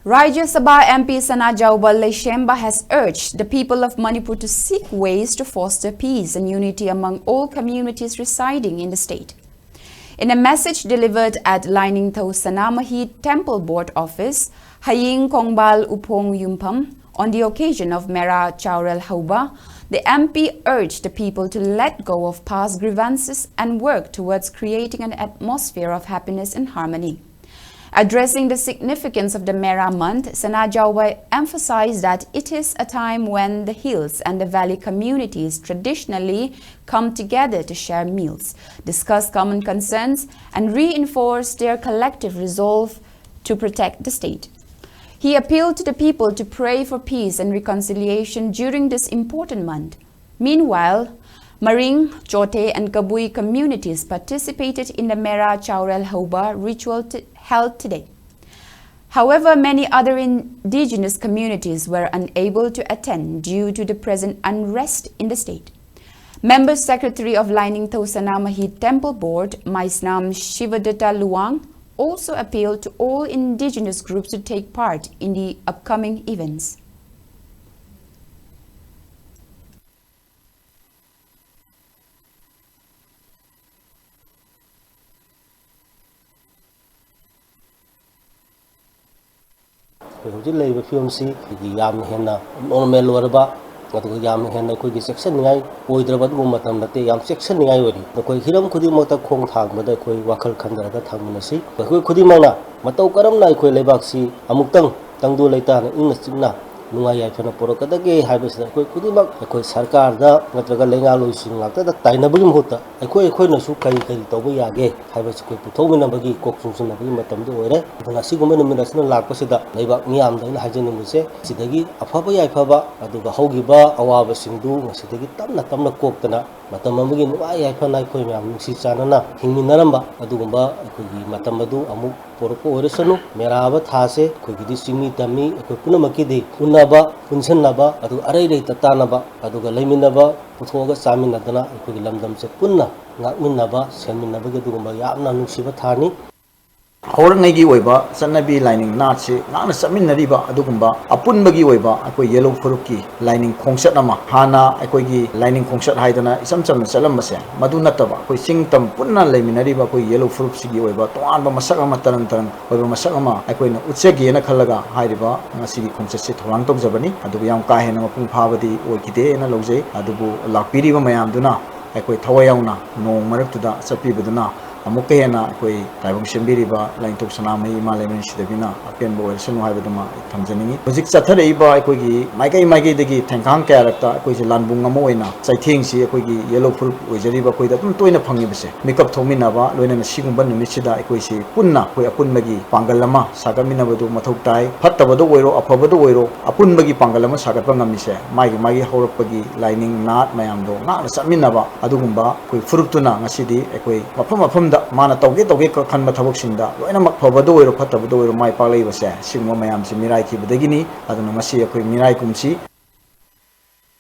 Rajya Sabha MP Sanajaoba has urged the people of Manipur to seek ways to foster peace and unity among all communities residing in the state. In a message delivered at Lainingtho Sanamahi Temple Board Office, Haying Kongbal Upong Yumpam, on the occasion of Mera Chaurel Hauba, the MP urged the people to let go of past grievances and work towards creating an atmosphere of happiness and harmony. Addressing the significance of the Mera month, Sanajaoba emphasized that it is a time when the hills and the valley communities traditionally come together to share meals, discuss common concerns, and reinforce their collective resolve to protect the state. He appealed to the people to pray for peace and reconciliation during this important month. Meanwhile, Maring, Chote, and Kabui communities participated in the Mera Chaurel Hauba ritual held today. However, many other indigenous communities were unable to attend due to the present unrest in the state. Member Secretary of Lainingtho Sanamahi Temple Board, Maisnam Shivadatta Luang, also appealed to all indigenous groups to take part in the upcoming events. Hujil lay film see the Yam Henna, normal Loraba, what the Yam Henna could be section I, Oidrabat Gumatam, that they am section I would. The Hiram Kudimota Kong Tag, but the Koi Wakal Kanda Tamanasi, the Kudimana, Matokaram Nike Lebaxi, Amutang, Tangu Laitan, Inastina. Nungay ay panaporokadagi habis na kudimak ako'y sarkar da nataga lenga loising lagta da tayo na bagim huta ako'y nasukay kay tawag yage habis ako'y putawin na bagi koksungsun na bagi matam do ore ito sigumay na minas na lagpa sida naibak niyam da na hajan ng muse sidagi apaba yay paba aduga hawgi ba awaba singdu nga sidagi tam na kokta na matam magi nungay ay panay ko'y mayam si sana na hingmin na ramba adugumba ako'y matam madu amuk poroko ore sanu meraba thase ako'y gidi simi tami ako'y punamakidi Naba, Punsan Naba, Adu Aray Tatanaba, Aduga Leminaba, Putoga Samin Nadana, Kugilamdam Sepuna, Nakmin Naba, Semin Nabagadu Mayamna Nusivatani. Horangagi Weba, Sanabi lining Nazi, Nana Samin Nariba, Adugumba, Apun Bagi Weba, Ako Yellow Furuki, lining Kongsat Nama, Hana, Akogi, lining Kongsat Haidana, Samsam Salamase, Madunataba, Ko Singtam, Puna Leminariba, Ko Yellow Furupsigi Weba, Tuan Masakama Tarantan, Weba Masakama, Akoin Utsegi and Kalaga, Haidiba, Nasi Kongsat, Horantom Zabani, Adubiyam Kahan, Pung Pavadi, Okide, and Loze, Adubu, Lakpiri Mayam Duna, Akoi Tawayana, no Maraktuda, Sapi Buduna. Amukayana, Koi, Taibum Shembiriba, Line to Sanami, Malayan Shidavina, Apian Boy, Sunu Havadama, Tanzani. Music Satariba, Kogi, Magai Degi, Tankan character, Koi Lanbunga Moina, Saitingsi, Kogi, Yellow Fruit, Wizariba, Koi, Toina Pangibase, make up Tominava, Luna Sigumban, Michida, Koisi, Punna, Koi Apun Magi, Pangalama, Sagamina Vadu, Matotai, Patavado, Apavado, Apun Magi Pangalama, Sagapanga Mise, Magi Horapagi, Lining, Not Mayamdo, not Saminava, Adugumba, Koi Frutuna, Nasidi, Ekoi, Mapum. Mana toge kan mathabok sinda loina mak phobado oiro phatabado oiro mai pa leibase singmo mayam si mirai ki bedagini aduna masi akoi mirai kumsi